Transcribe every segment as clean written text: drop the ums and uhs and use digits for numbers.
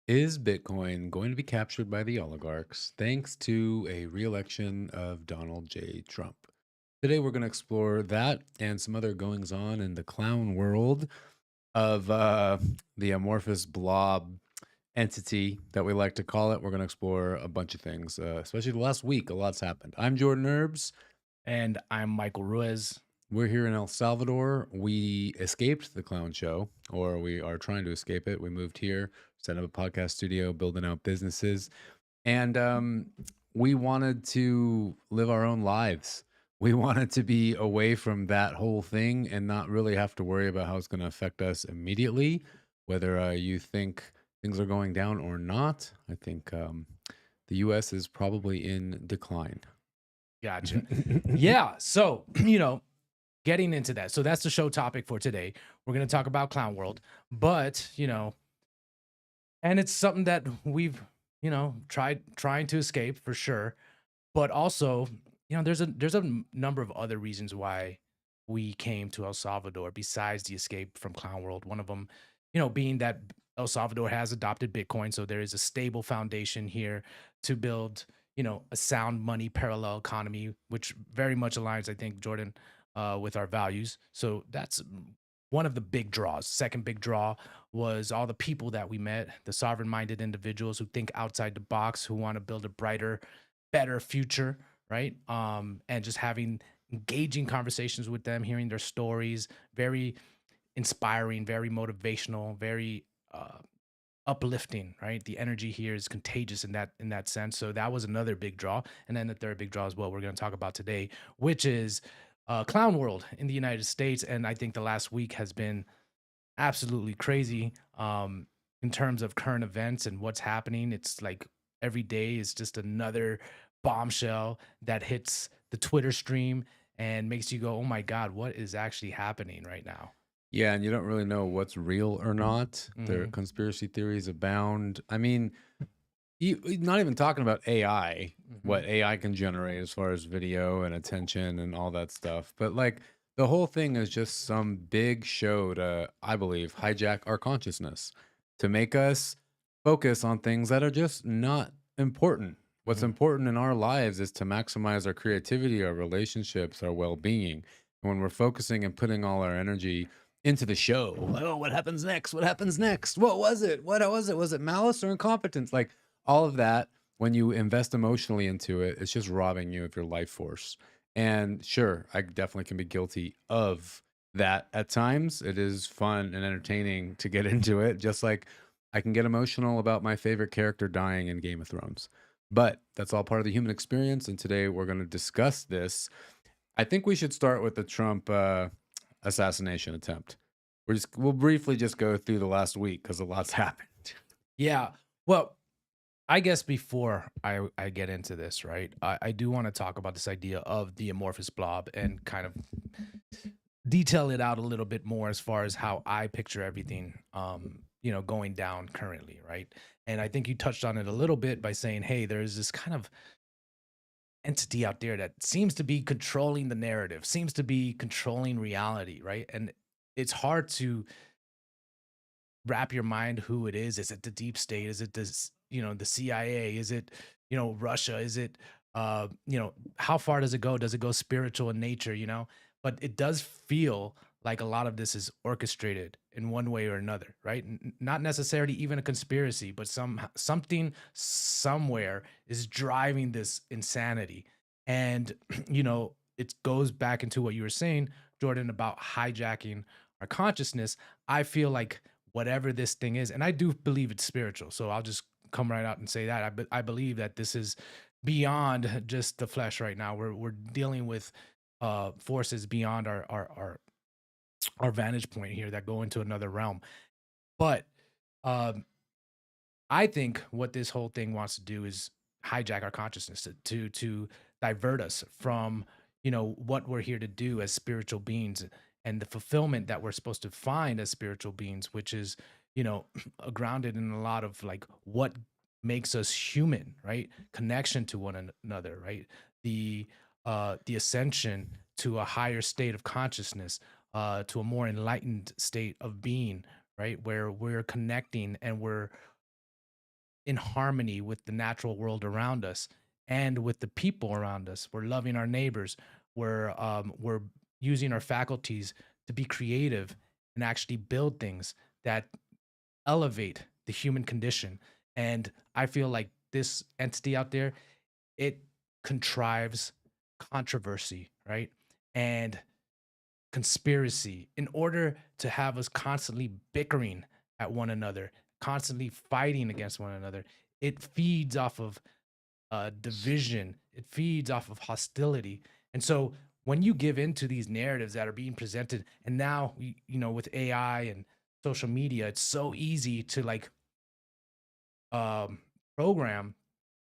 Is Bitcoin going to be captured by the oligarchs thanks to a re-election of Donald J. Trump? Today, we're going to explore that and some other goings on in the clown world of the amorphous blob entity that we like to call it. We're going to explore a bunch of things, especially the last week. A lot's happened. I'm Jordan Herbs. And I'm Michael Ruiz. We're here in El Salvador. We escaped the clown show, or we are trying to escape it. We moved here, set up a podcast studio, building out businesses. And we wanted to live our own lives. We wanted to be away from that whole thing and not really have to worry about how it's going to affect us immediately, whether you think things are going down or not. I think the US is probably in decline. Gotcha. Yeah. So, getting into that. So that's the show topic for today. We're going to talk about Clown World, but, and it's something that we've, trying to escape for sure. But also, there's a number of other reasons why we came to El Salvador besides the escape from Clown World. One of them, being that El Salvador has adopted Bitcoin, so there is a stable foundation here to build, a sound money parallel economy, which very much aligns, I think, Jordan, with our values. So that's one of the big draws. Second big draw was all the people that we met, the sovereign minded individuals who think outside the box, who want to build a brighter, better future, right? And just having engaging conversations with them, hearing their stories, very inspiring, very motivational, very uplifting, right? The energy here is contagious in that sense. So that was another big draw. And then the third big draw as well, we're going to talk about today, which is Clown World in the United States. And I think the last week has been absolutely crazy in terms of current events and what's happening. It's like every day is just another bombshell that hits the Twitter stream and makes you go, "Oh my God, what is actually happening right now?" Yeah, and you don't really know what's real or not. There Hmm. conspiracy theories abound. I mean, not even talking about AI, Hmm. what AI can generate as far as video and attention and all that stuff. But like the whole thing is just some big show to, I believe, hijack our consciousness to make us focus on things that are just not important. What's Hmm. important in our lives is to maximize our creativity, our relationships, our well being. And when we're focusing and putting all our energy into the show, like, oh, what happens next? What happens next? What was it? What was it? Was it malice or incompetence? Like, all of that, when you invest emotionally into it, it's just robbing you of your life force. And sure, I definitely can be guilty of that at times. It is fun and entertaining to get into it, just like I can get emotional about my favorite character dying in Game of Thrones. But that's all part of the human experience. And today we're going to discuss this. I think we should start with the Trump assassination attempt. We'll briefly just go through the last week because a lot's happened. Yeah. Well, I guess before I get into this, right, I do want to talk about this idea of the amorphous blob and kind of detail it out a little bit more as far as how I picture everything, going down currently, right? And I think you touched on it a little bit by saying, hey, there's this kind of entity out there that seems to be controlling the narrative, seems to be controlling reality, right? And it's hard to wrap your mind who it is. Is it the deep state? Is it this, the CIA? Is it, Russia? Is it, how far does it go? Does it go spiritual in nature, But it does feel like a lot of this is orchestrated in one way or another, right? Not necessarily even a conspiracy, but something somewhere is driving this insanity. And, it goes back into what you were saying, Jordan, about hijacking our consciousness. I feel like whatever this thing is, and I do believe it's spiritual. So I'll just come right out and say that I believe that this is beyond just the flesh right now. We're dealing with forces beyond our vantage point here that go into another realm. But um, I think what this whole thing wants to do is hijack our consciousness to divert us from what we're here to do as spiritual beings and the fulfillment that we're supposed to find as spiritual beings, which is grounded in a lot of like what makes us human, right? Connection to one another, right? The ascension to a higher state of consciousness, to a more enlightened state of being, right? Where we're connecting and we're in harmony with the natural world around us and with the people around us. We're loving our neighbors. We're using our faculties to be creative and actually build things that elevate the human condition. And I feel like this entity out there, it contrives controversy, right? And conspiracy in order to have us constantly bickering at one another, constantly fighting against one another. It feeds off of division, it feeds off of hostility. And so when you give into these narratives that are being presented, and now, with AI and social media, it's so easy to like um, program,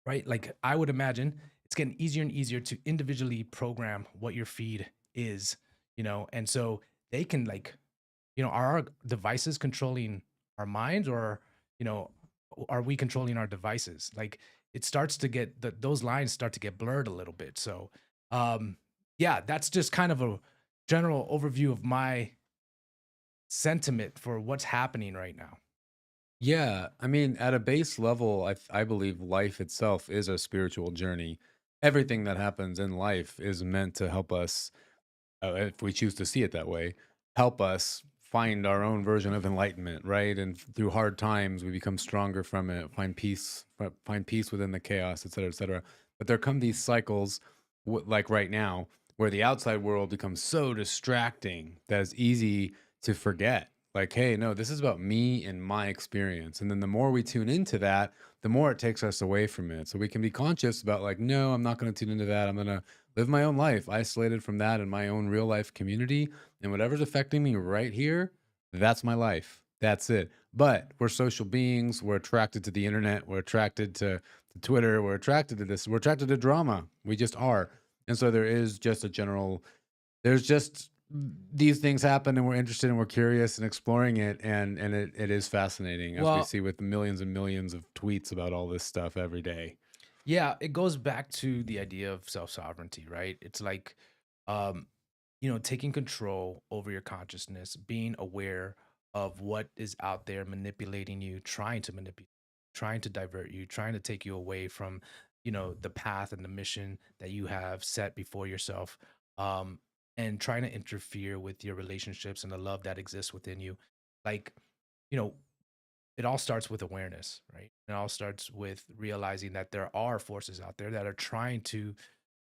right? Like I would imagine it's getting easier and easier to individually program what your feed is, and so they can like, are our devices controlling our minds, or, you know, are we controlling our devices? Like it starts to get those lines start to get blurred a little bit. So, yeah, that's just kind of a general overview of my sentiment for what's happening right now. Yeah, I mean, at a base level, I believe life itself is a spiritual journey. Everything that happens in life is meant to help us, if we choose to see it that way, help us find our own version of enlightenment, right? And through hard times, we become stronger from it, find peace within the chaos, et cetera, et cetera. But there come these cycles, like right now, where the outside world becomes so distracting that it's easy to forget. Like, hey, no, this is about me and my experience. And then the more we tune into that, the more it takes us away from it. So we can be conscious about, like, no, I'm not going to tune into that. I'm going to live my own life isolated from that in my own real life community, and whatever's affecting me right here, that's my life, that's it. But we're social beings, we're attracted to the internet, we're attracted to Twitter, we're attracted to this, we're attracted to drama, we just are. And so there is just a general, there's just these things happen, and we're interested and we're curious and exploring it, and it is fascinating, as we Well, see with millions and millions of tweets about all this stuff every day. yeah, it goes back to the idea of self-sovereignty, right? It's like, um, taking control over your consciousness, being aware of what is out there manipulating you, trying to divert you, trying to take you away from, the path and the mission that you have set before yourself, um, and trying to interfere with your relationships and the love that exists within you. Like, you know, it all starts with awareness, right? It all starts with realizing that there are forces out there that are trying to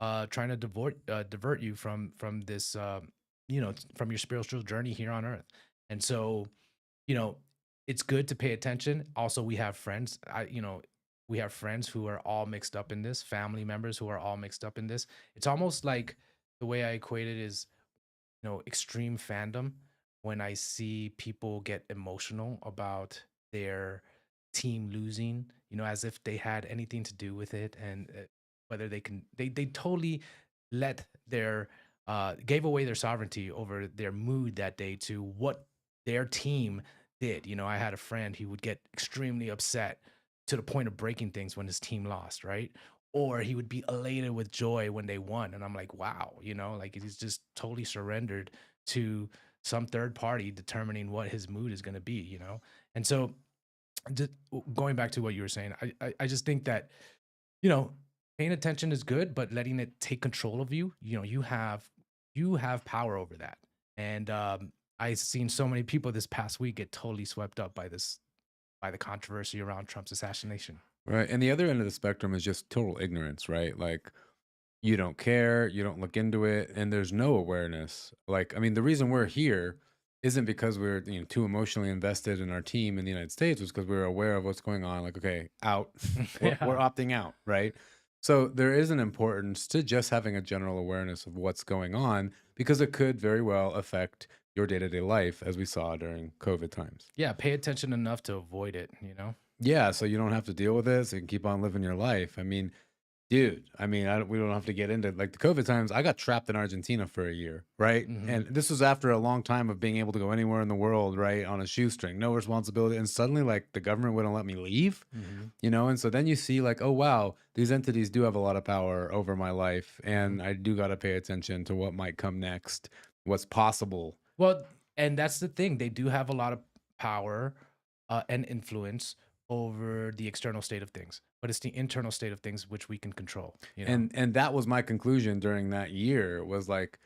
divert you from this from your spiritual journey here on earth. And so, you know, it's good to pay attention. Also, we have friends, we have friends who are all mixed up in this, family members who are all mixed up in this. It's almost like the way I equate it is, extreme fandom. When I see people get emotional about their team losing, as if they had anything to do with it, and whether they totally let their gave away their sovereignty over their mood that day to what their team did. I had a friend, he would get extremely upset to the point of breaking things when his team lost, right? Or he would be elated with joy when they won. And I'm like, wow, like he's just totally surrendered to some third party determining what his mood is going to be. And so, just going back to what you were saying, I just think that, you know, paying attention is good, but letting it take control of you, you have power over that. And I've seen so many people this past week get totally swept up by the controversy around Trump's assassination. Right. And the other end of the spectrum is just total ignorance, right? Like, you don't care, you don't look into it, and there's no awareness. Like, I mean, the reason we're here isn't because we're, too emotionally invested in our team in the United States, was because we're aware of what's going on. Like, okay, out, we're Yeah. opting out, right? So there is an importance to just having a general awareness of what's going on, because it could very well affect your day-to-day life, as we saw during COVID times. Yeah, pay attention enough to avoid it. Yeah, so you don't have to deal with this and keep on living your life. I mean, dude, I mean, we don't have to get into like the COVID times. I got trapped in Argentina for a year, right? Mhm. And this was after a long time of being able to go anywhere in the world, right? On a shoestring, no responsibility. And suddenly, like, the government wouldn't let me leave, Mhm. And so then you see, like, oh, wow, these entities do have a lot of power over my life. Mhm. And I do got to pay attention to what might come next, what's possible. Well, and that's the thing. They do have a lot of power and influence, over the external state of things, but it's the internal state of things which we can control, you know? And that was my conclusion during that year was like,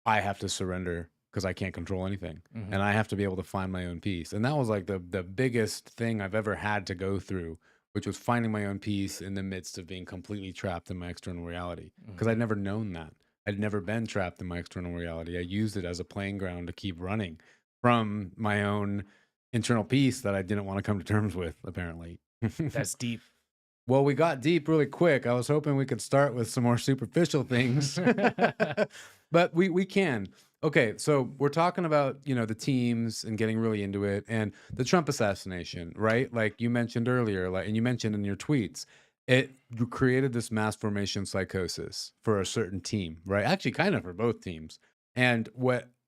I have to surrender because I can't control anything, Mhm. and I have to be able to find my own peace. And that was like the biggest thing I've ever had to go through, which was finding my own peace in the midst of being completely trapped in my external reality. Because Mhm. I'd never known that. I'd never been trapped in my external reality. I used it as a playing ground to keep running from my own internal peace that I didn't want to come to terms with, apparently. That's deep. Well, we got deep really quick. I was hoping we could start with some more superficial things, but we can. Okay, so we're talking about the teams and getting really into it, and the Trump assassination, right? Like you mentioned earlier, like and you mentioned in your tweets, it created this mass formation psychosis for a certain team, right? Actually, kind of for both teams, and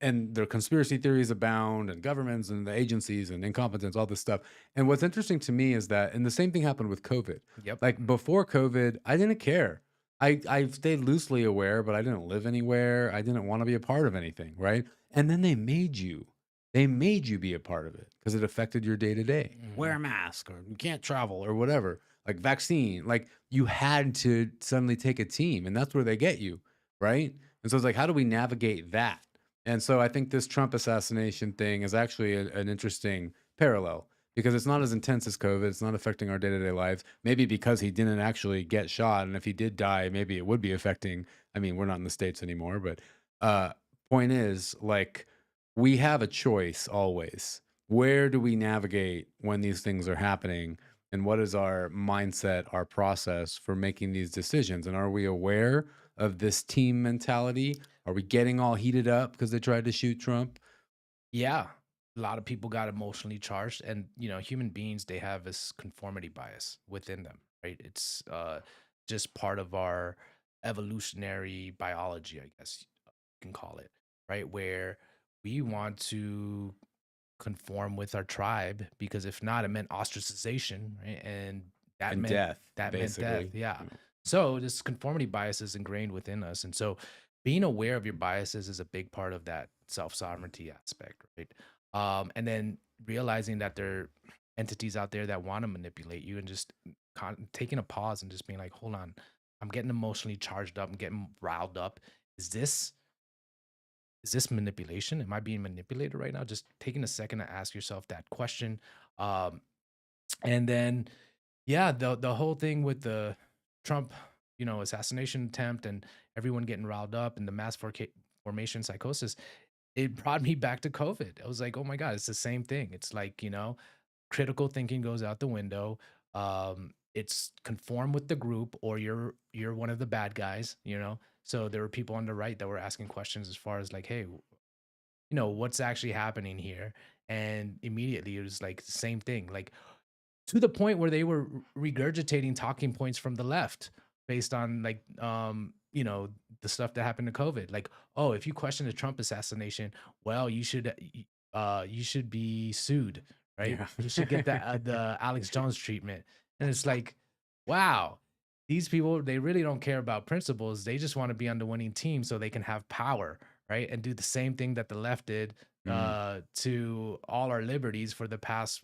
the conspiracy theories abound, and governments and the agencies and incompetence, all this stuff. And what's interesting to me is that, and the same thing happened with COVID. Yep. Like before COVID, I didn't care. I stayed loosely aware, but I didn't live anywhere. I didn't want to be a part of anything, right? And then they made you. They made you be a part of it because it affected your day to day. Wear Mhm. a mask or you can't travel or whatever. Like vaccine, like you had to suddenly take a team, and that's where they get you, right? And so it's like, how do we navigate that? And so I think this Trump assassination thing is actually an interesting parallel because it's not as intense as COVID. It's not affecting our day to day lives. Maybe because he didn't actually get shot, and if he did die, maybe it would be affecting. I mean, we're not in the states anymore, but uh, point is, like, we have a choice always. Where do we navigate when these things are happening? And what is our mindset, our process for making these decisions? And are we aware of this team mentality? Are we getting all heated up because they tried to shoot Trump? Yeah. A lot of people got emotionally charged, and human beings, they have this conformity bias within them, right? It's just part of our evolutionary biology, I guess you can call it, right? Where we want to conform with our tribe, because if not, it meant ostracization, right? And that And meant death, death. basically. Yeah. You know. So this conformity bias is ingrained within us, and so being aware of your biases is a big part of that self sovereignty aspect, right? And then realizing that there are entities out there that want to manipulate you, and just taking a pause and just being like, hold on, I'm getting emotionally charged up, I'm getting riled up. Is this manipulation? Am I being manipulated right now? Just taking a second to ask yourself that question. Um, and then, yeah, the whole thing with the Trump, assassination attempt, and everyone getting riled up, and the formation psychosis, it brought me back to COVID. I was like, oh my God, it's the same thing. It's like, critical thinking goes out the window. It's conform with the group, or you're one of the bad guys. So there were people on the right that were asking questions as far as like, hey, what's actually happening here? And immediately it was like the same thing, like to the point where they were regurgitating talking points from the left based on like the stuff that happened to COVID. Like, oh, if you question the Trump assassination, well, you should be sued, right? Yeah. You should get the Alex Jones treatment. And it's like, wow, these people, they really don't care about principles. They just want to be on the winning team so they can have power, right? And do the same thing that the left did Mm. to all our liberties for the past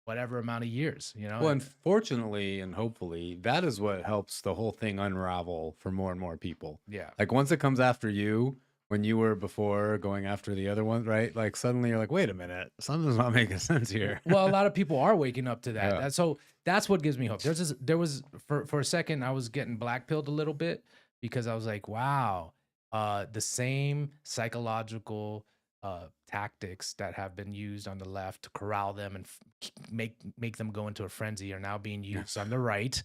whatever amount of years. Well, unfortunately and hopefully, that is what helps the whole thing unravel for more and more people. Yeah. Like once it comes after you, when you were before going after the other one, right? Like suddenly you're like, wait a minute, something's not making sense here. Well, a lot of people are waking up to that. Yeah. So that's what gives me hope. There was for a second I was getting blackpilled a little bit, because I was like, wow, the same psychological tactics that have been used on the left to corral them and make them go into a frenzy are now being used on the right,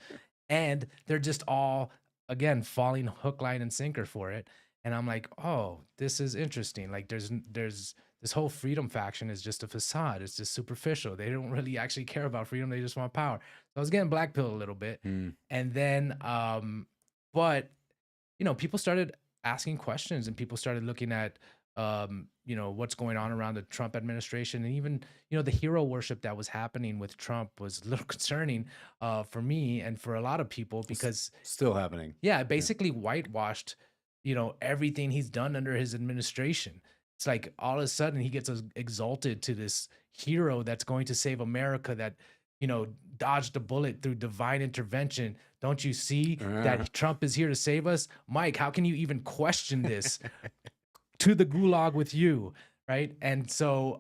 and they're just all again falling hook, line, and sinker for it. And I'm like, oh, this is interesting. Like, there's this whole freedom faction is just a facade. It's just superficial. They don't really actually care about freedom. They just want power. So I was getting blackpilled a little bit. Mm. And then, but people started asking questions, and people started looking at, what's going on around the Trump administration. And even, the hero worship that was happening with Trump was a little concerning for me and for a lot of people, It's because still happening. yeah, it Yeah. basically whitewashed, everything he's done under his administration. It's like all of a sudden he gets exalted to this hero that's going to save America, that dodged a bullet through divine intervention. Don't you see Uh, that Trump is here to save us? Mike, how can you even question this? To the gulag with you, right? And so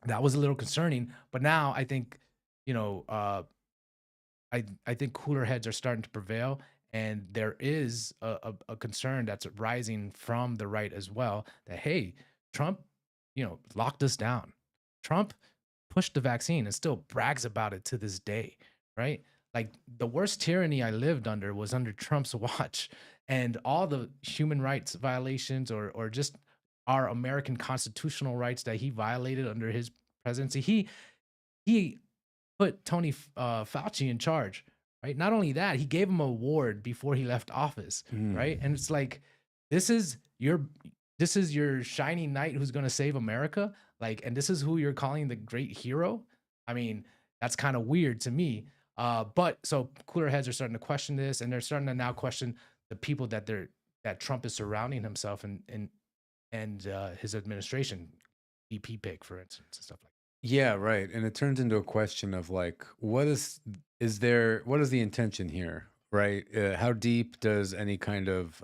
that was a little concerning. But now I think, you know, I think cooler heads are starting to prevail, and there is a concern that's rising from the right as well that hey, Trump, locked us down. Trump pushed the vaccine and still brags about it to this day, right? Like the worst tyranny I lived under was under Trump's watch, and all the human rights violations or just our American constitutional rights that he violated under his presidency. He put Tony Fauci in charge, right? Not only that, he gave him an award before he left office, right? mm. And it's like, this is your this is your shining knight who's going to save America, like, and this is who you're calling the great hero. I mean, that's kind of weird to me. But so cooler heads are starting to question this, and they're starting to now question the people that Trump is surrounding himself and his administration, VP pick, for instance, and stuff like. Yeah, right. And it turns into a question of like, what is the intention here, right? How deep does any kind of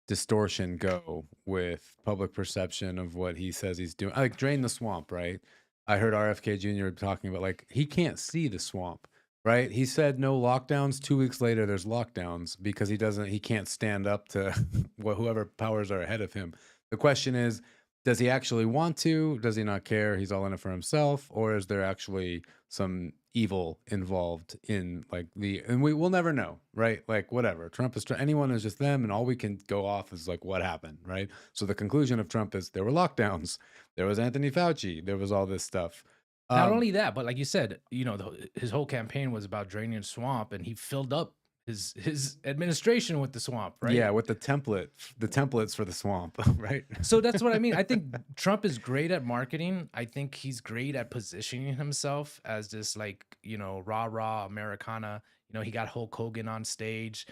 distortion go with public perception of what he says he's doing? Like drain the swamp, right? I heard RFK Jr. talking about like he can't see the swamp, right? He said no lockdowns. 2 weeks later, there's lockdowns because he can't stand up to whoever powers are ahead of him. The question is, does he actually want to? Does he not care? He's all in it for himself, or is there actually some evil involved in like and we will never know, right? Like whatever. Trump is anyone is just them, and all we can go off is like what happened, right? So the conclusion of Trump is there were lockdowns, there was Anthony Fauci, there was all this stuff. Not Um, only that, but like you said, his whole campaign was about draining the swamp, and he filled up his administration with the swamp, right? yeah, with the templates for the swamp, right? So that's what I mean. I think Trump is great at marketing. I think he's great at positioning himself as this like, rah-rah Americana. He got Hulk Hogan on stage,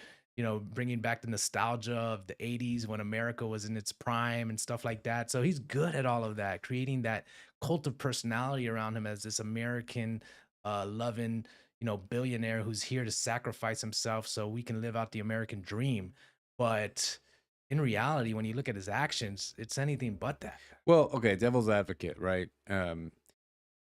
bringing back the nostalgia of the 80s when America was in its prime and stuff like that. So he's good at all of that, creating that cult of personality around him as this American loving, billionaire who's here to sacrifice himself so we can live out the American dream. But in reality, when you look at his actions, it's anything but that. Well, okay, devil's advocate, right?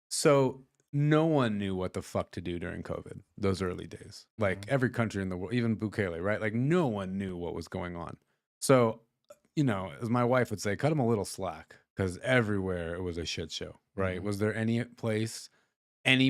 So no one knew what the fuck to do during COVID, those early days. Like Mhm. every country in the world, even Bukele, right? Like no one knew what was going on. So, as my wife would say, cut him a little slack because everywhere it was a shit show, right? Mhm. Was there any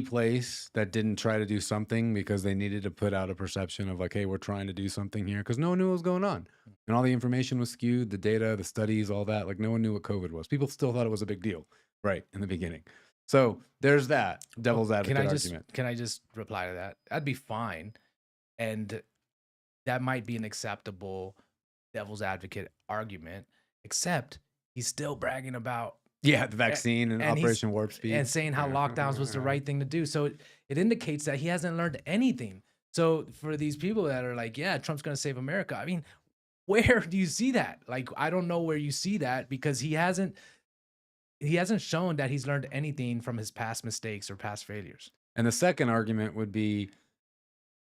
place that didn't try to do something because they needed to put out a perception of like, hey, we're trying to do something here because no one knew what was going on. And all the information was skewed, the data, the studies, all that. Like no one knew what COVID was. People still thought it was a big deal, right? In the beginning. So there's that Well, devil's can advocate I just argument. can I just reply to that? That'd be fine, and that might be an acceptable devil's advocate argument. Except he's still bragging about Yeah, the a- vaccine and and he's Operation Warp and Speed. saying how lockdowns was the right thing to do. So it indicates that he hasn't learned anything. So for these people that are like, yeah, Trump's going to save America. I mean, where do you see that? Like, I don't know where you see that because he hasn't shown that he's learned anything from his past mistakes or past failures. And the second argument would be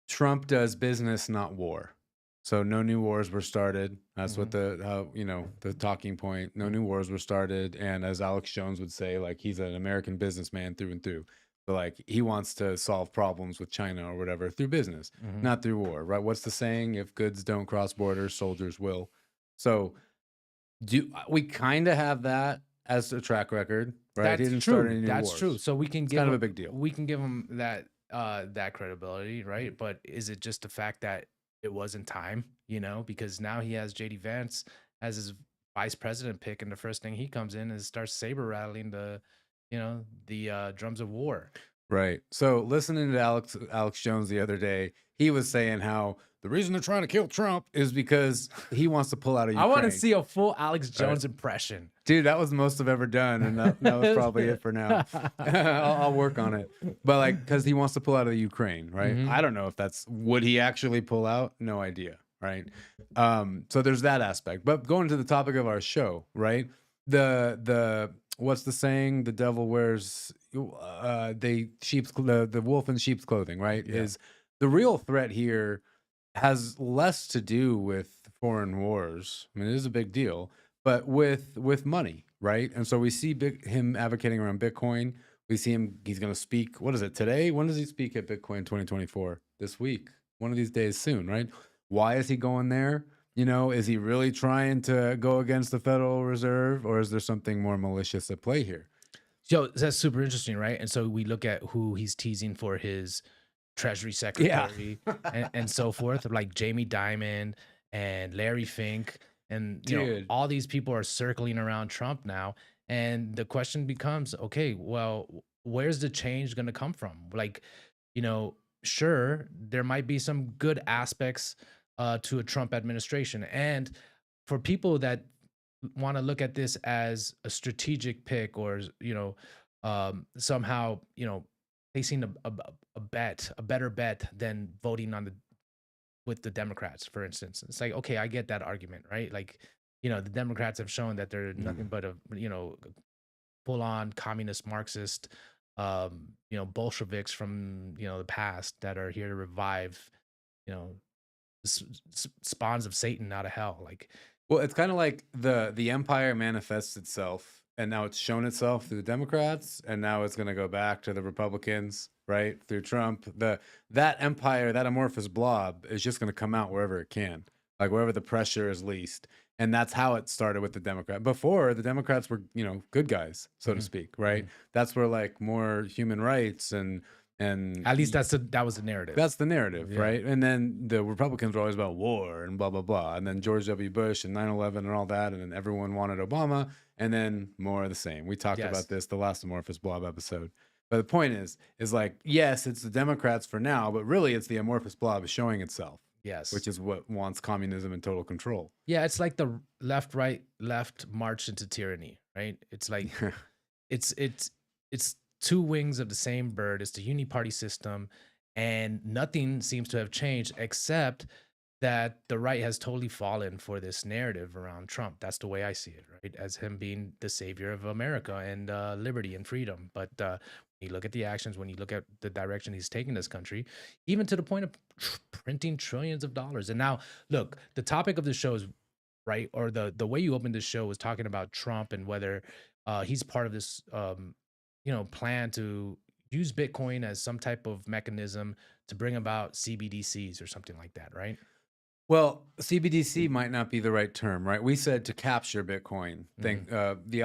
Trump does business, not war. So no new wars were started. That's what Mhm. the talking point. No new wars were started. And as Alex Jones would say, like he's an American businessman through and through. So like he wants to solve problems with China or whatever through business, Mhm. not through war, right? What's the saying? If goods don't cross borders, soldiers will. So do we kind of have that as a track record, right? He That's didn't start true. any new That's true. wars. So we can It's give kind of him a big deal. that credibility, right? But is it just the fact that it wasn't time, because now he has JD Vance as his vice president pick, and the first thing he comes in is starts saber rattling the drums of war. Right. So listening to Alex Jones the other day, he was saying how the reason they're trying to kill Trump is because he wants to pull out of I want to Ukraine. see a full Alex Right. Jones impression. Dude, that was the most I've ever done, and that was probably it for now. I'll work on it. But like, because he wants to pull out of the Ukraine, right? Mhm. I don't know if would he actually pull out? No idea, right? So there's that aspect. But going to the topic of our show, right? The what's the saying? The devil wears the wolf in sheep's clothing, right? Yeah. Is the real threat here has less to do with foreign wars. I mean, it is a big deal, but with money, right? And so we see him advocating around Bitcoin. We see him. He's going to speak. What is it today? When does he speak at Bitcoin 2024? This week. One of these days soon, right? Why is he going there? Is he really trying to go against the Federal Reserve, or is there something more malicious at play here? So that's super interesting, right? And so we look at who he's teasing for his Treasury Yeah. Secretary and so forth, like Jamie Dimon and Larry Fink, and Dude. all these people are circling around Trump now. And the question becomes, okay, well, where's the change going to come from? Like, you know, sure, there might be some good aspects to a Trump administration, and for people that want to look at this as a strategic pick, or somehow placing a better bet than voting on the with the Democrats, for instance. It's like, okay, I get that argument, right? Like, the Democrats have shown that they're nothing Mm. but a full on communist Marxist, Bolsheviks from the past that are here to revive, you know spawns of Satan out of hell. Like, Well, it's kind of like the empire manifests itself, and now it's shown itself through the Democrats, and now it's going to go back to the Republicans, right? Through Trump. That empire, that amorphous blob, is just going to come out wherever it can, like wherever the pressure is least. And that's how it started with the Democrat. Before, the Democrats were, good guys, so to mhm, speak, right? mhm. That's where like more human rights and At least that was the narrative. that's the narrative, Yeah. right? And then the Republicans were always about war and blah, blah, blah. And then George W. Bush and 9/11 and all that. And then everyone wanted Obama. And then more of the same. We talked about Yes. this the last amorphous blob episode. But the point is like, yes, it's the Democrats for now, but really it's the amorphous blob showing itself, which Yes. is what wants communism and total control. Yeah, it's like the left, right, left march into tyranny, right? It's like it's two wings of the same bird. It's the uni-party system, and nothing seems to have changed except that the right has totally fallen for this narrative around Trump. That's the way I see it, right? As him being the savior of America and liberty and freedom. But when you look at the actions, when you look at the direction he's taking this country, even to the point of printing trillions of dollars. And now, look, the topic of the show is right, or the way you opened this show was talking about Trump and whether he's part of this, plan to use Bitcoin as some type of mechanism to bring about CBDCs or something like that, right? Well, CBDC might not be the right term, right? We said to capture Bitcoin, Mhm. the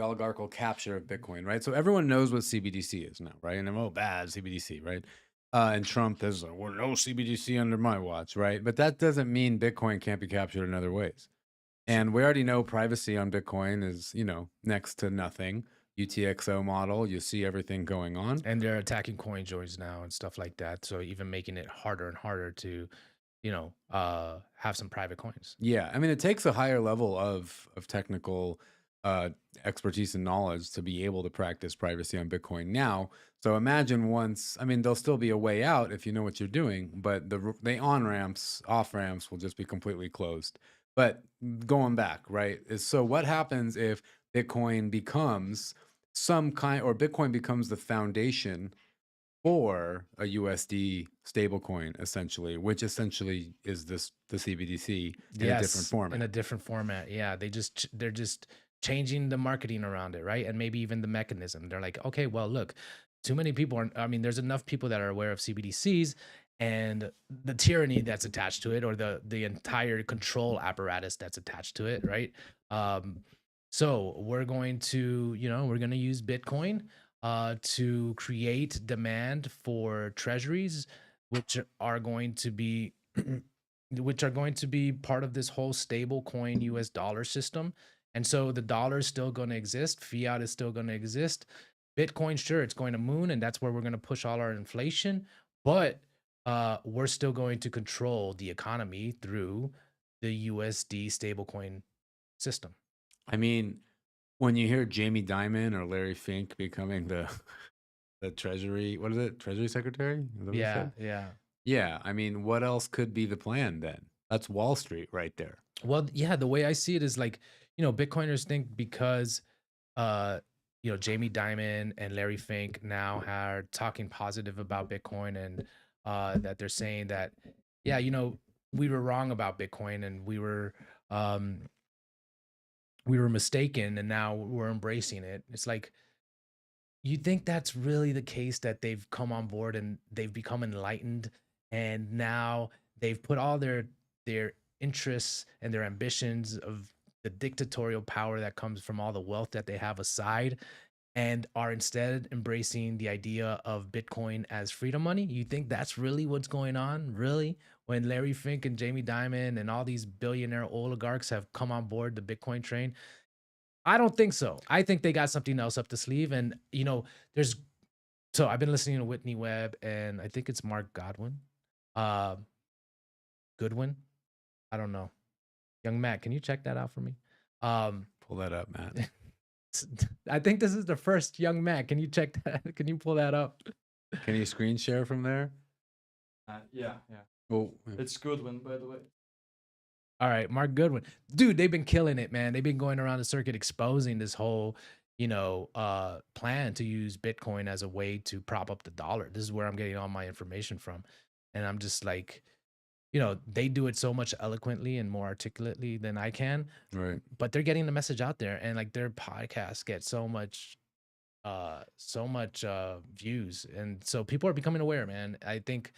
oligarchical capture of Bitcoin, right? So everyone knows what CBDC is now, right? And oh, bad CBDC, right? And Trump is like, well, no CBDC under my watch, right? But that doesn't mean Bitcoin can't be captured in other ways. And we already know privacy on Bitcoin is, next to nothing. UTXO model, you see everything going on. And they're attacking coin joins now and stuff like that. So even making it harder and harder to, have some private coins. Yeah, I mean, it takes a higher level of technical uh, expertise and knowledge to be able to practice privacy on Bitcoin now. So imagine once, I mean, there'll still be a way out if you know what you're doing, but the on ramps, off ramps will just be completely closed. But going back, right, is so what happens if Bitcoin becomes or Bitcoin becomes the foundation for a USD stablecoin, essentially, which essentially is the CBDC in a different Yes, in format. a different format. Yeah, they're just changing the marketing around it, right? And maybe even the mechanism. They're like, okay, well, look, too many people are. I mean, there's enough people that are aware of CBDCs and the tyranny that's attached to it, or the entire control apparatus that's attached to it, right? Um, so we're going to use Bitcoin to create demand for treasuries, which are going to be part of this whole stable coin US dollar system. And so the dollar is still going to exist, fiat is still going to exist. Bitcoin, sure, it's going to moon, and that's where we're going to push all our inflation. But we're still going to control the economy through the USD stablecoin system. I mean, when you hear Jamie Dimon or Larry Fink becoming the Treasury, what is it, Treasury Secretary? Is that what he Yeah, said? yeah. Yeah, I mean, what else could be the plan then? That's Wall Street right there. Well, yeah, the way I see it is like, Bitcoiners think because uh, Jamie Dimon and Larry Fink now are talking positive about Bitcoin, and that they're saying that, yeah, we were wrong about Bitcoin, and um, we were mistaken, and now we're embracing it. It's like, you think that's really the case, that they've come on board and they've become enlightened, and now they've put all their interests and their ambitions of the dictatorial power that comes from all the wealth that they have aside, and are instead embracing the idea of Bitcoin as freedom money? You think that's really what's going on? Really? When Larry Fink and Jamie Dimon and all these billionaire oligarchs have come on board the Bitcoin train? I don't think so. I think they got something else up the sleeve. And, there's so I've been listening to Whitney Webb, and I think it's Mark Godwin. Uh, Goodwin. I don't know. Young Matt, can you check that out for me? Um, Pull that up, Matt. I think this is the first Young Matt. Can you check that? Can you pull that up? Can you screen share from there? Yeah. Well, It's good one, by the way. All right, Mark Goodwin. Dude, they've been killing it, man. They've been going around the circuit exposing this whole, plan to use Bitcoin as a way to prop up the dollar. This is where I'm getting all my information from. And I'm just like, they do it so much eloquently and more articulately than I can, right. but they're getting the message out there, and like their podcasts get so much views, and so people are becoming aware, man. I think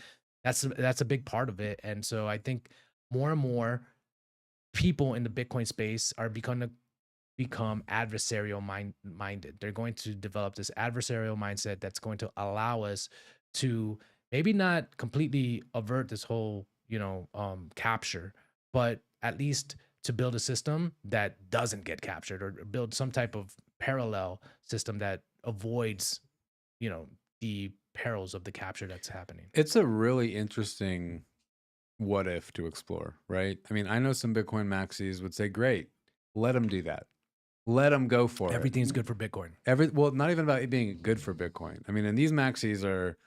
that's a big part of it. And so I think more and more people in the Bitcoin space are become adversarial minded. They're going to develop this adversarial mindset that's going to allow us to maybe not completely avert this whole, capture, but at least to build a system that doesn't get captured, or build some type of parallel system that avoids, the perils of the capture that's happening. It's a really interesting what if to explore, right? I mean, I know some Bitcoin maxis would say, great, let them do that. Let them go for Everything's good for Bitcoin. Well, not even about it being good for Bitcoin. I mean, and these maxis are,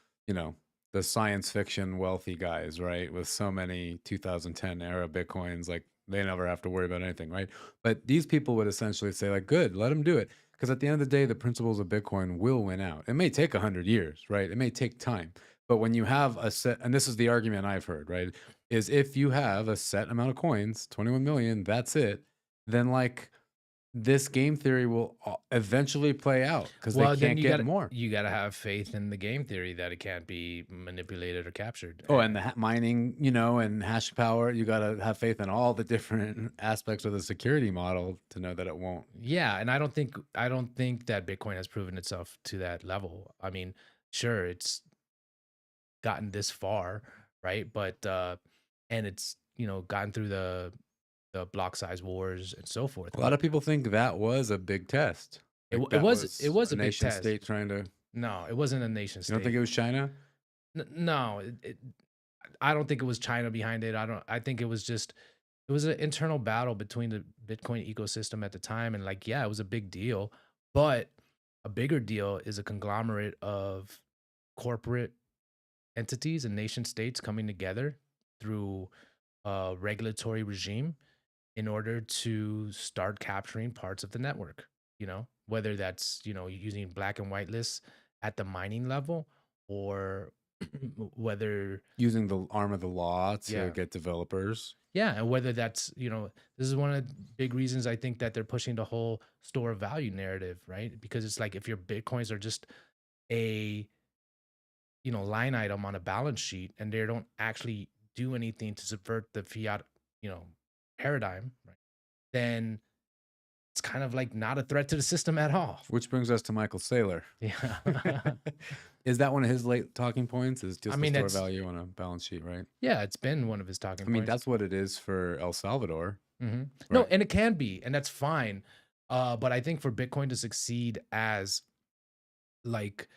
the science fiction wealthy guys, right? With so many 2010 era Bitcoins, like they never have to worry about anything, right? But these people would essentially say, like, good, let them do it. Because at the end of the day, the principles of Bitcoin will win out. It may take 100 years, right? It may take time. But when you have a set, and this is the argument I've heard, right? Is if you have a set amount of coins, 21 million, that's it, then like this game theory will eventually play out because they Well, then can't you get got to more. you got to have faith in the game theory that it can't be manipulated or captured. Oh, and the mining, and hash power, you got to have faith in all the different aspects of the security model to know that it won't. Yeah, and I don't think that Bitcoin has proven itself to that level. I mean, sure, it's gotten this far, right? But and it's, gotten through the block size wars and so forth. A lot of people think that was a big test. It, Like it that was it was a a big nation test. state trying to. No, it wasn't a nation You state. don't think it was China? No, I don't think it was China behind it. I think it was an internal battle between the Bitcoin ecosystem at the time. And like, yeah, it was a big deal, but a bigger deal is a conglomerate of corporate entities and nation states coming together through a regulatory regime in order to start capturing parts of the network, whether that's, using black and white lists at the mining level, or whether, Using the arm of the law to yeah, get developers. yeah, and whether that's, this is one of the big reasons I think that they're pushing the whole store of value narrative, right? Because it's like, if your Bitcoins are just a, line item on a balance sheet, and they don't actually do anything to subvert the fiat, paradigm, right? Then it's kind of like not a threat to the system at all. Which brings us to Michael Saylor. Yeah. Is that one of his late talking points? Is just I mean, the store it's value on a balance sheet, right? yeah, it's been one of his talking I mean, points. that's what it is for El Salvador. Mhm. No, Right. and it can be, and that's fine. But I think for Bitcoin to succeed as like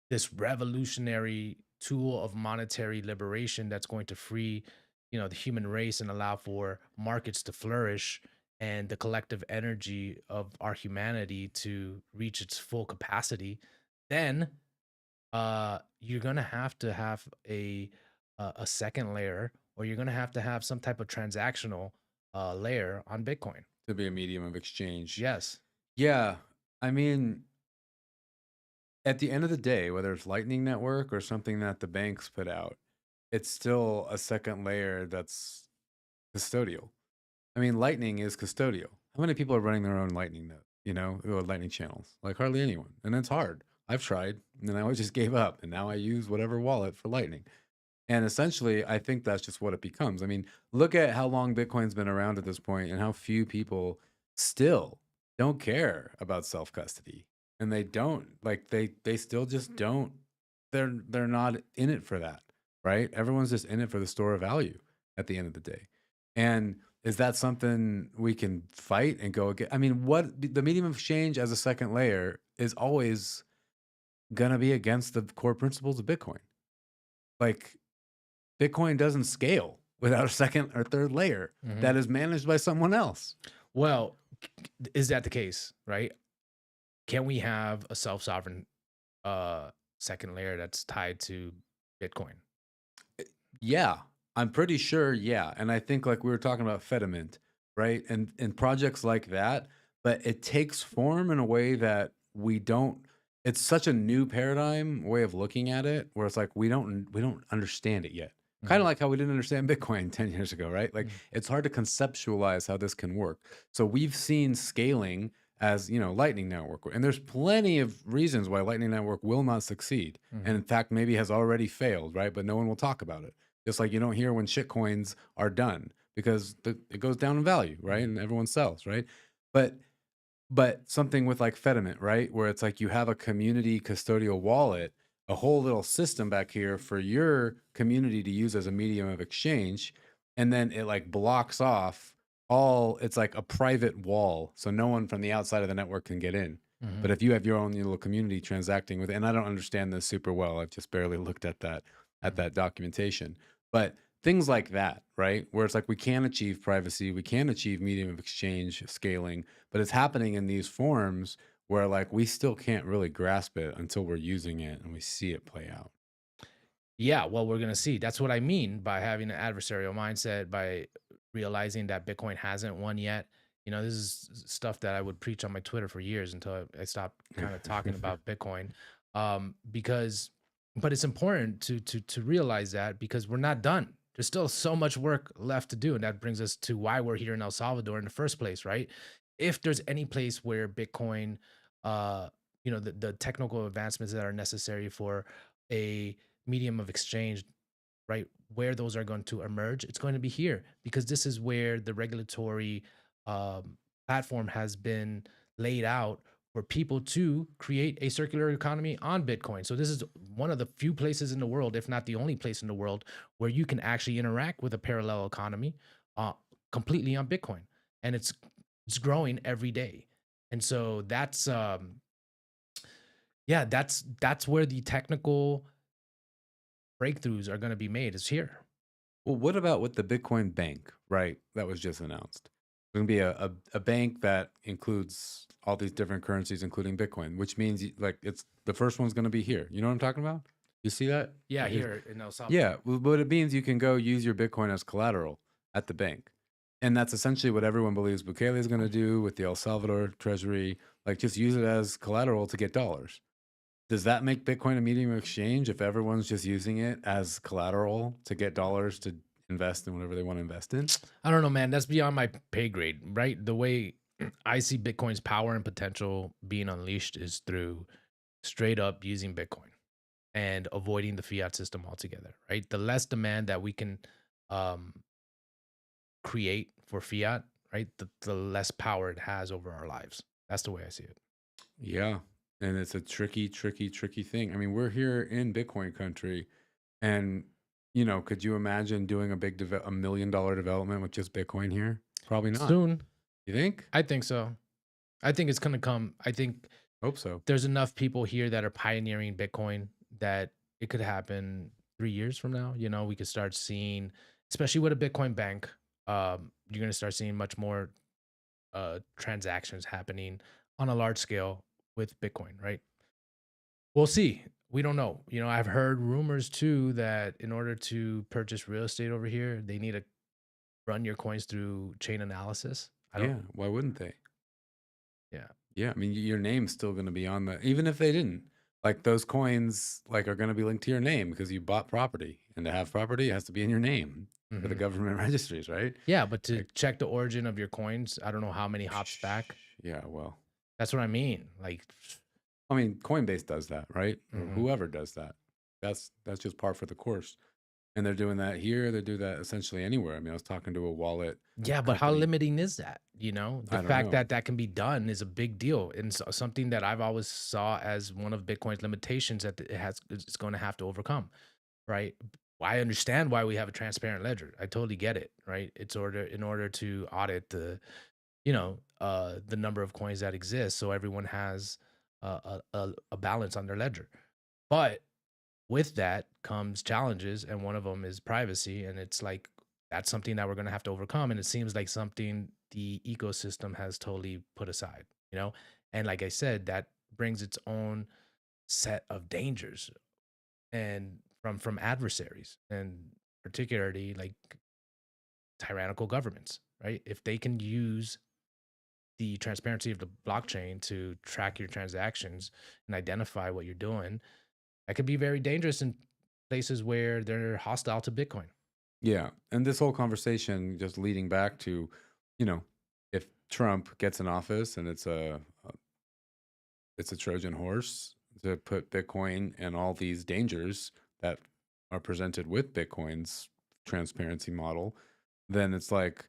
this revolutionary tool of monetary liberation that's going to free, the human race, and allow for markets to flourish, and the collective energy of our humanity to reach its full capacity, then you're gonna have to have a second layer, or you're gonna have to have some type of transactional layer on Bitcoin. To be a medium of exchange. Yes. Yeah. I mean, at the end of the day, whether it's Lightning Network or something that the banks put out, it's still a second layer that's custodial. I mean, Lightning is custodial. How many people are running their own Lightning node, or Lightning channels? Like hardly anyone. And it's hard. I've tried and then I always just gave up. And now I use whatever wallet for Lightning. And essentially, I think that's just what it becomes. I mean, look at how long Bitcoin's been around at this point and how few people still don't care about self custody. And they don't like they still just don't they're not in it for that, right? Everyone's just in it for the store of value at the end of the day. And is that something we can fight and go again? I mean, what the medium of exchange as a second layer is always gonna be against the core principles of Bitcoin. Like Bitcoin doesn't scale without a second or third layer Mhm. that is managed by someone else. Well, is that the case, right? Can we have a self-sovereign second layer that's tied to Bitcoin? Yeah, I'm pretty sure. Yeah, and I think like we were talking about Fedimint, right? And projects like that, but it takes form in a way that we don't. It's such a new paradigm way of looking at it, where it's like we don't understand it yet. Kind of Mhm. like how we didn't understand Bitcoin 10 years ago, right? Like Mhm. it's hard to conceptualize how this can work. So we've seen scaling as Lightning Network, and there's plenty of reasons why Lightning Network will not succeed, and Mhm. in fact maybe has already failed, right? But no one will talk about it. Just like you don't hear when shit coins are done because it goes down in value, right? Mhm. And everyone sells, right? But something with like Fedimint, right? Where it's like you have a community custodial wallet, a whole little system back here for your community to use as a medium of exchange. And then it like blocks off it's like a private wall. So no one from the outside of the network can get in. But Mhm. if you have your own little community transacting with, and I don't understand this super well, I've just barely looked at Mhm. that documentation. But things like that, right? Where it's like we can achieve privacy, we can achieve medium of exchange scaling, but it's happening in these forms where like we still can't really grasp it until we're using it and we see it play out. Yeah, well, we're gonna see. That's what I mean by having an adversarial mindset, by realizing that Bitcoin hasn't won yet. This is stuff that I would preach on my Twitter for years until I stopped kind of talking about Bitcoin. Because, but it's important to realize that because we're not done. There's still so much work left to do, and that brings us to why we're here in El Salvador in the first place, right? If there's any place where Bitcoin, the technical advancements that are necessary for a medium of exchange, right? Where those are going to emerge, it's going to be here because this is where the regulatory um, platform has been laid out for people to create a circular economy on Bitcoin. So this is one of the few places in the world, if not the only place in the world, where you can actually interact with a parallel economy uh, completely on Bitcoin, and it's growing every day. And so that's yeah, that's where the technical breakthroughs are going to be made is here. Well, what about with the Bitcoin Bank, right? That was just announced. There's going to be a bank that includes all these different currencies, including Bitcoin, which means like it's the first one's going to be here. You know what I'm talking about? You see that? Yeah, Here's, here in El yeah, Salvador. well, but it means you can go use your Bitcoin as collateral at the bank. And that's essentially what everyone believes Bukele is going to do with the El Salvador Treasury. Like just use it as collateral to get dollars. Does that make Bitcoin a medium of exchange if everyone's just using it as collateral to get dollars to invest in whatever they want to invest in? I don't know, man. That's beyond my pay grade, right? The way I see Bitcoin's power and potential being unleashed is through straight up using Bitcoin and avoiding the fiat system altogether, right? The less demand that we can um, create for fiat, right? The less power it has over our lives. That's the way I see it. Yeah. And it's a tricky, tricky, tricky thing. I mean, we're here in Bitcoin country and could you imagine doing a $1 million development with just Bitcoin here? Probably not. Soon, You think? I think so. I think it's going to come. I think Hope so. there's enough people here that are pioneering Bitcoin that it could happen 3 years from now. We could start seeing, especially with a Bitcoin bank, you're going to start seeing much more transactions happening on a large scale with Bitcoin, right? We'll see. We don't know. I've heard rumors too that in order to purchase real estate over here, they need to run your coins through chain analysis. I don't, Yeah. Why wouldn't they? yeah. Yeah, I mean, your name's still gonna be on the even if they didn't, like, those coins, like, are gonna be linked to your name because you bought property, and to have property, it has to be in your name for the Hmm. government registries, right? Yeah, but to Like, check the origin of your coins, I don't know how many hops back. yeah, well, That's what I mean. Like, I mean, Coinbase does that, right? Or mhm. whoever does that. That's just par for the course, and they're doing that here, they do that essentially anywhere. I mean, I was talking to a wallet Yeah, but how company. limiting is that? You know, the I don't fact know. that that can be done is a big deal, and something that I've always saw as one of Bitcoin's limitations that it has it's going to have to overcome. Right? I understand why we have a transparent ledger. I totally get it. Right? It's in order to audit the number of coins that exist, so everyone has a balance on their ledger. But with that comes challenges, and one of them is privacy, and it's like that's something that we're going to have to overcome, and it seems like something the ecosystem has totally put aside, and like I said, that brings its own set of dangers and from adversaries, and particularly like tyrannical governments, right? If they can use the transparency of the blockchain to track your transactions and identify what you're doing, that could be very dangerous in places where they're hostile to Bitcoin. Yeah, and this whole conversation just leading back to, you know, if Trump gets in office and it's a Trojan horse to put Bitcoin and all these dangers that are presented with Bitcoin's transparency model, then it's like,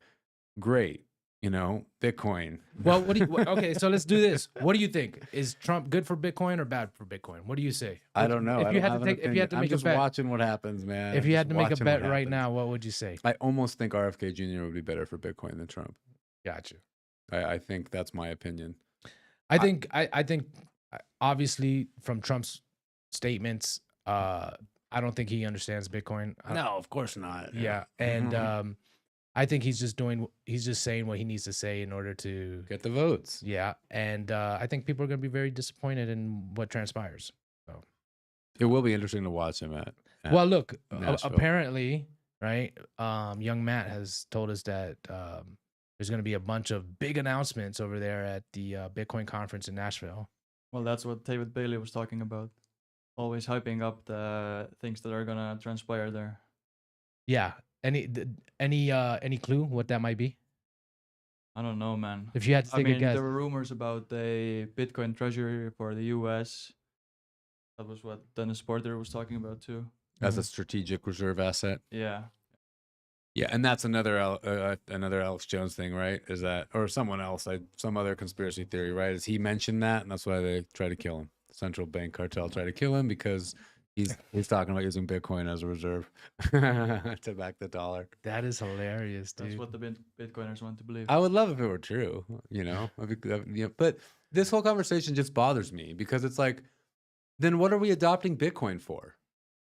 great, Bitcoin. Well, okay, so let's do this. What do you think? Is Trump good for Bitcoin or bad for Bitcoin? What do you say? I don't know. If I you don't had to have an take, if you opinion. had to I'm make a just bet, watching what happens, man. if I'm you just had to make a watching what bet right happens. now, what would you say? I almost think RFK Jr. would be better for Bitcoin than Trump. Gotcha. I think that's my opinion. I think obviously from Trump's statements, I don't think he understands Bitcoin. No, of course not. Yeah, and I think he's just saying what he needs to say in order to Get the votes. yeah, and I think people are going to be very disappointed in what transpires. So, It will be interesting to watch him at well, look, Nashville. apparently, right? Young Matt has told us that there's going to be a bunch of big announcements over there at the Bitcoin conference in Nashville. Well, that's what David Bailey was talking about. Always hyping up the things that are gonna transpire there. Yeah. Any clue what that might be? I don't know, man. If you had to I take a mean, guess. there were rumors about a Bitcoin treasury for the U.S. That was what Dennis Porter was talking about too. As a strategic reserve asset. Yeah. Yeah, and that's another another Alex Jones thing, right? Is that or someone else? Some other conspiracy theory, right? Is he mentioned that, and that's why they try to kill him. The central bank cartel tried to kill him because he's talking about using Bitcoin as a reserve to back the dollar. That is hilarious, dude. That's what the Bitcoiners want to believe. I would love if it were true, But this whole conversation just bothers me because it's like, then what are we adopting Bitcoin for?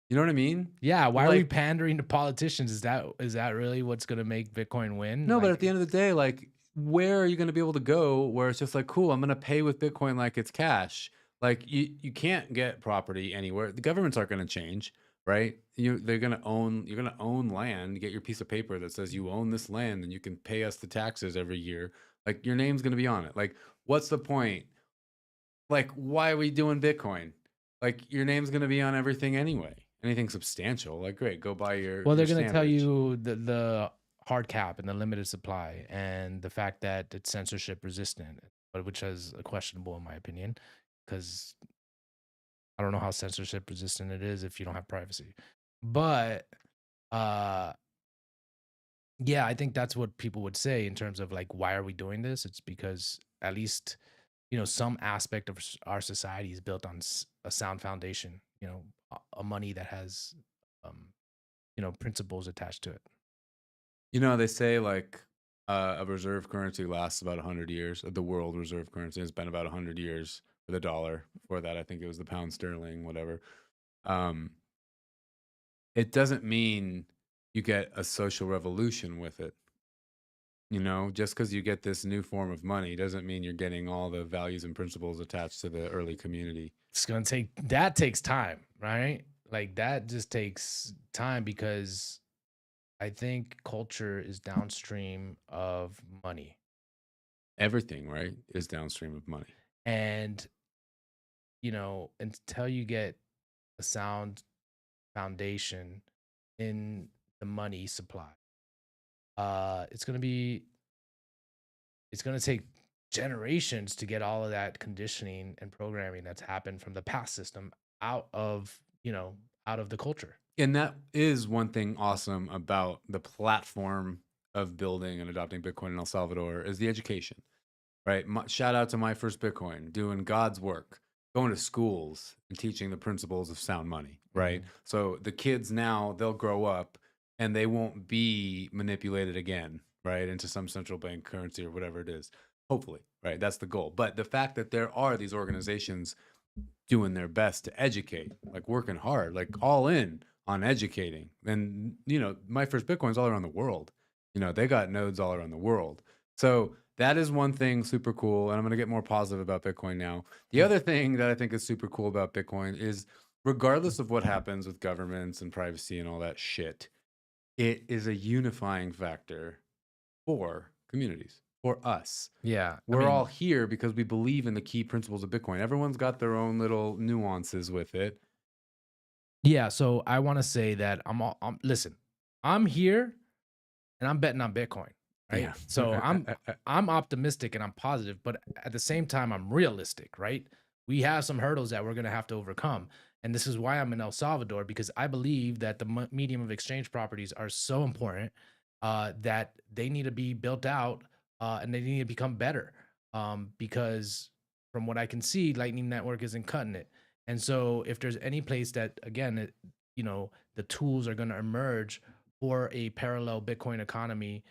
You know what I mean? Yeah, why are we Like- pandering to politicians? Is that really what's going to make Bitcoin win? No, but Like, at the end of the day, like, where are you going to be able to go where it's just like, cool, I'm going to pay with Bitcoin like it's cash? Like, you can't get property anywhere. The governments aren't going to change, right? You're going to own land, get your piece of paper that says you own this land and you can pay us the taxes every year. Like, your name's going to be on it. Like, what's the point? Like, why are we doing Bitcoin? Like, your name's going to be on everything anyway. Anything substantial, like, great, go buy your. well, they're your going to tell sandwich. you the hard cap and the limited supply and the fact that it's censorship resistant, but which is questionable in my opinion, because I don't know how censorship resistant it is if you don't have privacy. But yeah, I think that's what people would say in terms of like, why are we doing this? It's because at least, some aspect of our society is built on a sound foundation, a money that has, principles attached to it. They say like a reserve currency lasts about 100 years. The world reserve currency has been about 100 years for the dollar. Before that, I think it was the pound sterling, whatever. It doesn't mean you get a social revolution with it. Just because you get this new form of money doesn't mean you're getting all the values and principles attached to the early community. That takes time, right? Like that just takes time because I think culture is downstream of money. Everything, right, is downstream of money. And, until you get a sound foundation in the money supply, it's going to be it's going to take generations to get all of that conditioning and programming that's happened from the past system out of, out of the culture. And that is one thing awesome about the platform of building and adopting Bitcoin in El Salvador is the education, right? Shout out to My First Bitcoin, doing God's work, going to schools and teaching the principles of sound money, right? So the kids now, they'll grow up and they won't be manipulated again, right, into some central bank currency or whatever it is. Hopefully, right? That's the goal. But the fact that there are these organizations doing their best to educate, like working hard, like all in on educating. And, My First Bitcoin's all around the world. They got nodes all around the world. So that is one thing super cool. And I'm going to get more positive about Bitcoin now. The other thing that I think is super cool about Bitcoin is regardless of what happens with governments and privacy and all that shit, it is a unifying factor for communities, for us. Yeah. We're all here because we believe in the key principles of Bitcoin. Everyone's got their own little nuances with it. Yeah, so I want to say that listen, I'm here and I'm betting on Bitcoin, right? Yeah. So I'm optimistic and I'm positive, but at the same time I'm realistic, right? We have some hurdles that we're going to have to overcome. And this is why I'm in El Salvador, because I believe that the medium of exchange properties are so important that they need to be built out and they need to become better. Because from what I can see, Lightning Network isn't cutting it. And so if there's any place that, again, the tools are going to emerge for a parallel Bitcoin economy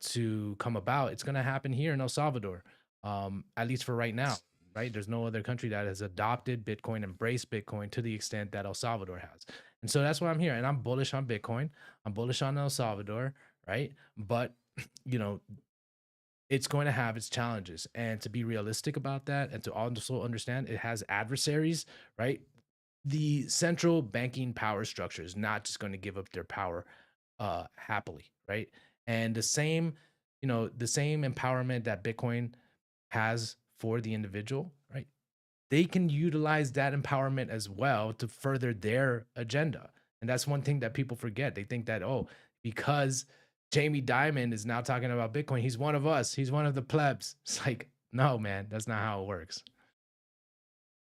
to come about, it's going to happen here in El Salvador, at least for right now, right? There's no other country that has adopted Bitcoin, embraced Bitcoin to the extent that El Salvador has. And so that's why I'm here. And I'm bullish on Bitcoin. I'm bullish on El Salvador, right? But, it's going to have its challenges. And to be realistic about that and to also understand it has adversaries, right? The central banking power structure is not just going to give up their power happily, right? And the same empowerment that Bitcoin has for the individual, right? They can utilize that empowerment as well to further their agenda. And that's one thing that people forget. They think that, oh, because Jamie Dimon is now talking about Bitcoin, he's one of us, he's one of the plebs. It's like, no, man, that's not how it works.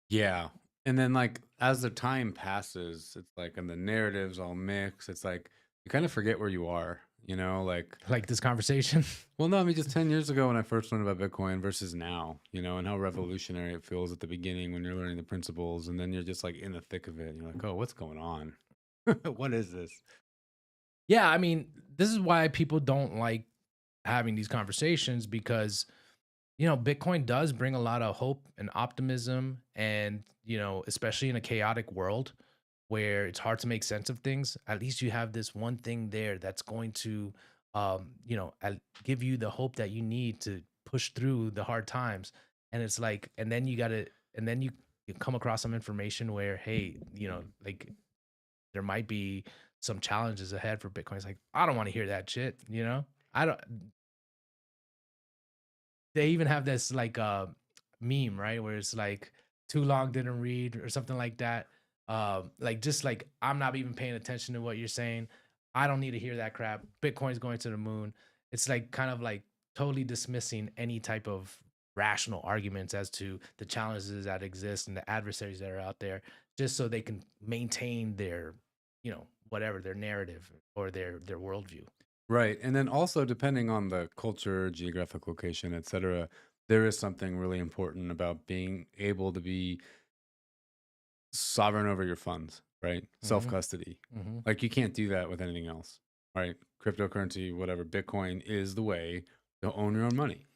Yeah. And then like as the time passes, it's like and the narratives all mix. It's like you kind of forget where you are, Like this conversation. Well, no, I mean just 10 years ago when I first learned about Bitcoin versus now, and how revolutionary it feels at the beginning when you're learning the principles and then you're just like in the thick of it and you're like, "Oh, what's going on? What is this?" Yeah, I mean, this is why people don't like having these conversations because Bitcoin does bring a lot of hope and optimism and, especially in a chaotic world where it's hard to make sense of things, at least you have this one thing there that's going to give you the hope that you need to push through the hard times. And it's like and then you come across some information where hey, like there might be some challenges ahead for Bitcoin. It's like, I don't want to hear that shit, I don't they even have this like meme, right? Where it's like too long didn't read or something like that. Like just like I'm not even paying attention to what you're saying. I don't need to hear that crap. Bitcoin's going to the moon. It's like kind of like totally dismissing any type of rational arguments as to the challenges that exist and the adversaries that are out there, just so they can maintain their, whatever their narrative or their worldview. Right. And then also depending on the culture, geographic location, etc., there is something really important about being able to be sovereign over your funds, right? Self custody. Mm-hmm. Like you can't do that with anything else, right? Cryptocurrency, whatever, Bitcoin is the way to own your own money.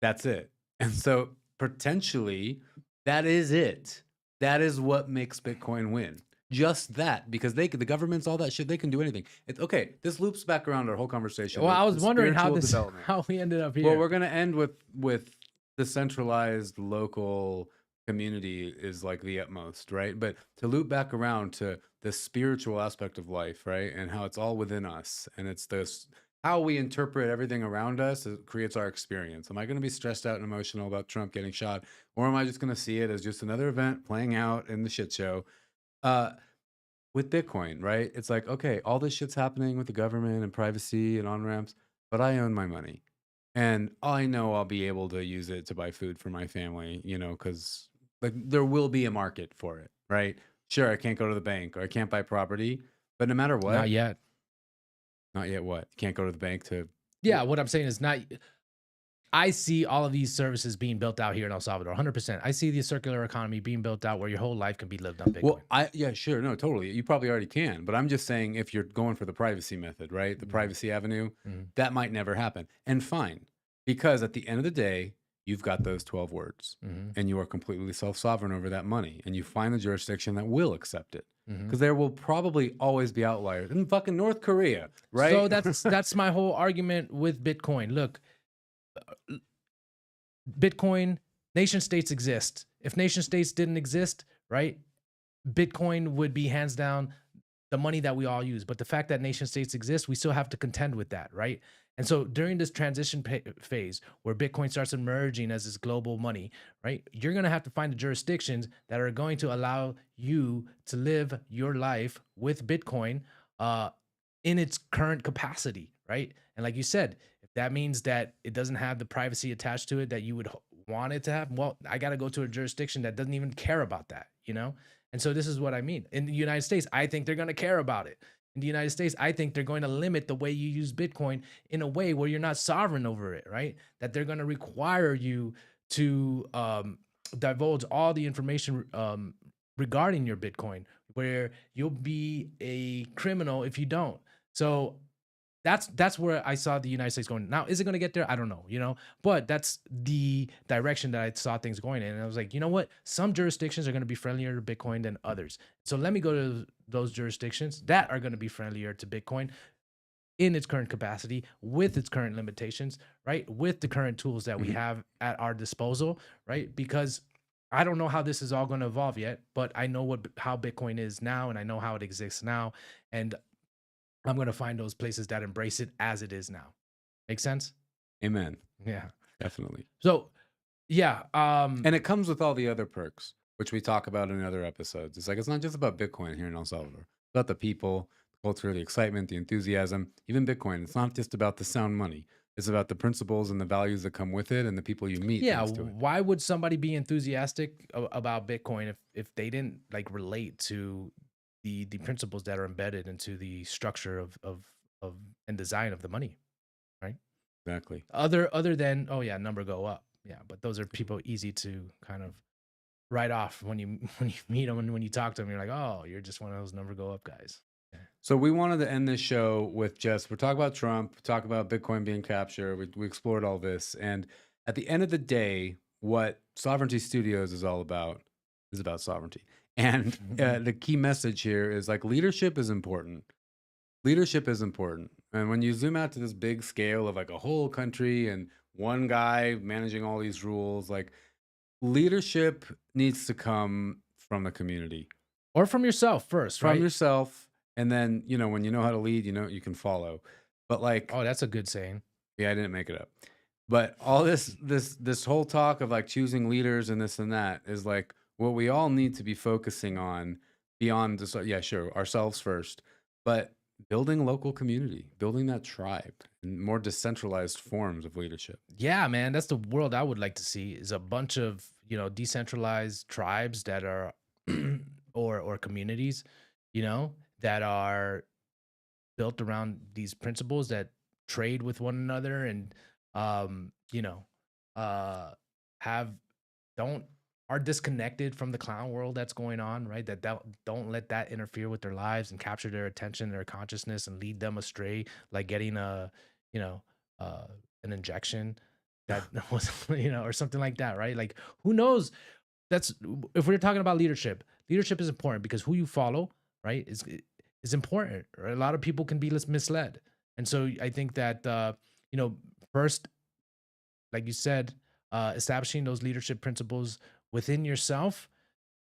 That's it. And so potentially that is it. That is what makes Bitcoin win. Just that, because the governments, all that shit, they can do anything. It's okay. This loops back around our whole conversation. Well, I the was wondering spiritual how we ended up here. Well, we're gonna end with the centralized local community is like the utmost, right? But to loop back around to the spiritual aspect of life, right? And how it's all within us. And it's this how we interpret everything around us creates our experience. Am I going to be stressed out and emotional about Trump getting shot, or am I just going to see it as just another event playing out in the shit show? Uh, with Bitcoin, right? It's like, okay, all this shit's happening with the government and privacy and on ramps, but I own my money. And I know I'll be able to use it to buy food for my family, because like there will be a market for it, right? Sure, I can't go to the bank or I can't buy property, but no matter Not what, yet. not yet what? You can't go to the bank to. Yeah, what I'm saying is not. I see all of these services being built out here in El Salvador, 100%. I see the circular economy being built out where your whole life can be lived on Bitcoin. Well, yeah, sure, no, totally. You probably already can, but I'm just saying if you're going for the privacy method, right? The Mhm. privacy avenue, Mhm. that might never happen. And fine, because at the end of the day, you've got those 12 words Mhm. and you are completely self-sovereign over that money and you find the jurisdiction that will accept it. Mhm. Because there will probably always be outliers in fucking North Korea, right? So that's my whole argument with Bitcoin. Look, Bitcoin, nation states exist. If nation states didn't exist, right, Bitcoin would be hands down the money that we all use. But the fact that nation states exist, we still have to contend with that, right? And so during this transition phase where Bitcoin starts emerging as this global money, right, you're going to have to find the jurisdictions that are going to allow you to live your life with Bitcoin uh, in its current capacity, right? And like you said, if that means that it doesn't have the privacy attached to it that you would want it to have, well, I got to go to a jurisdiction that doesn't even care about that, you know? And so this is what I mean. In the United States, I think they're going to care about it. In the United States, I think they're going to limit the way you use Bitcoin in a way where you're not sovereign over it, right? That they're going to require you to divulge all the information regarding your Bitcoin, where you'll be a criminal if you don't. So that's where I saw the United States going. Now, is it going to get there? I don't know, but that's the direction that I saw things going in. And I was like, you know what? Some jurisdictions are going to be friendlier to Bitcoin than others. So let me go to those jurisdictions that are going to be friendlier to Bitcoin in its current capacity, with its current limitations, right? With the current tools that we Mhm. have at our disposal, right? Because I don't know how this is all going to evolve yet, but I know how Bitcoin is now, and I know how it exists now, and I'm going to find those places that embrace it as it is now. Make sense? Amen. Yeah. Definitely. So, yeah. And it comes with all the other perks, which we talk about in other episodes. It's like, it's not just about Bitcoin here in El Salvador. It's about the people, the culture, the excitement, the enthusiasm, even Bitcoin. It's not just about the sound money. It's about the principles and the values that come with it and the people you meet Yeah. thanks to it. Why would somebody be enthusiastic about Bitcoin if they didn't like relate to the principles that are embedded into the structure of and design of the money, right? Exactly. Other than, oh yeah, number go up. Yeah, but those are people easy to kind of write off when you when you meet them and when you talk to them. You're like, oh, you're just one of those number go up guys. Yeah. So we wanted to end this show with we're talking about Trump, talk about Bitcoin being captured. We explored all this. And at the end of the day, what Sovereignty Studios is about sovereignty. And the key message here is like leadership is important. Leadership is important. And when you zoom out to this big scale of like a whole country and one guy managing all these rules, like leadership needs to come from the community, Or from yourself first, from right? yourself. And then, when you know how to lead, you can follow. But like, Oh, that's a good saying. yeah, I didn't make it up. But all this whole talk of like choosing leaders and this and that is like what we all need to be focusing on beyond just yeah, sure, ourselves first, but building local community, building that tribe and more decentralized forms of leadership. Yeah, man, that's the world I would like to see is a bunch of, decentralized tribes that are or communities, that are built around these principles that trade with one another and um, you know, uh have don't are disconnected from the clown world that's going on, right? That don't let that interfere with their lives and capture their attention, their consciousness, and lead them astray, like getting you know, uh, an injection that was, or something like that, right? Like, who knows? That's if we're talking about leadership. Leadership is important because who you follow, right, is important. Right? A lot of people can be misled, and so I think that first, like you said, establishing those leadership principles within yourself,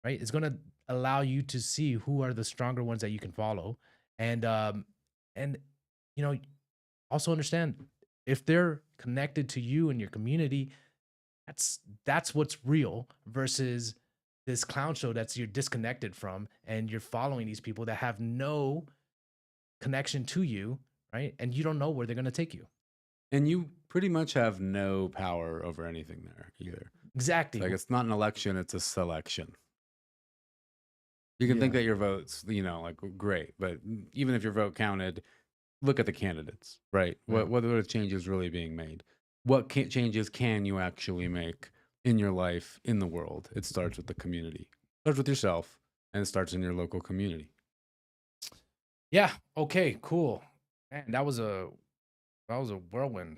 right, is going to allow you to see who are the stronger ones that you can follow, and and you know also understand if they're connected to you and your community, that's what's real versus this clown show that's you're disconnected from and you're following these people that have no connection to you, right? And you don't know where they're going to take you. And you pretty much have no power over anything there either. Exactly. Like it's not an election, it's a selection. You can think Yeah. that your vote's, like great, but even if your vote counted, look at the candidates, right? Yeah. What are the changes really being made? What changes can you actually make in your life, in the world? It starts with the community. It starts with yourself, and it starts in your local community. Yeah. Okay. Cool. Man, that was a whirlwind.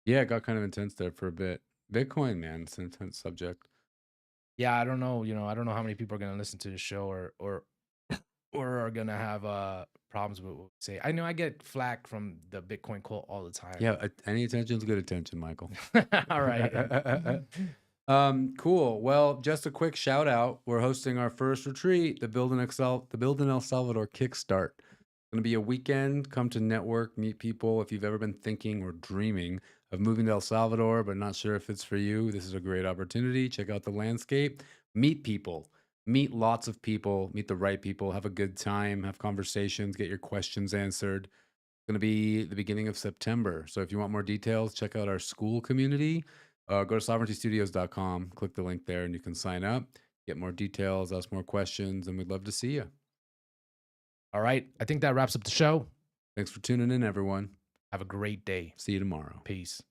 Yeah, it got kind of intense there for a bit. Bitcoin, man, it's an intense subject. Yeah, I don't know. I don't know how many people are gonna listen to the show or are gonna have problems with what we say. I know I get flack from the Bitcoin cult all the time. Yeah, any attention is good attention, Michael. All right. Cool. Well, just a quick shout out. We're hosting our first retreat, the Build in El Salvador Kickstart. It's going to be a weekend. Come to network, meet people. If you've ever been thinking or dreaming of moving to El Salvador, but not sure if it's for you, this is a great opportunity. Check out the landscape, meet people, meet lots of people, meet the right people, have a good time, have conversations, get your questions answered. It's going to be the beginning of September. So if you want more details, check out our school community. Go to sovereigntystudios.com, click the link there, and you can sign up, get more details, ask more questions, and we'd love to see you. All right. I think that wraps up the show. Thanks for tuning in, everyone. Have a great day. See you tomorrow. Peace.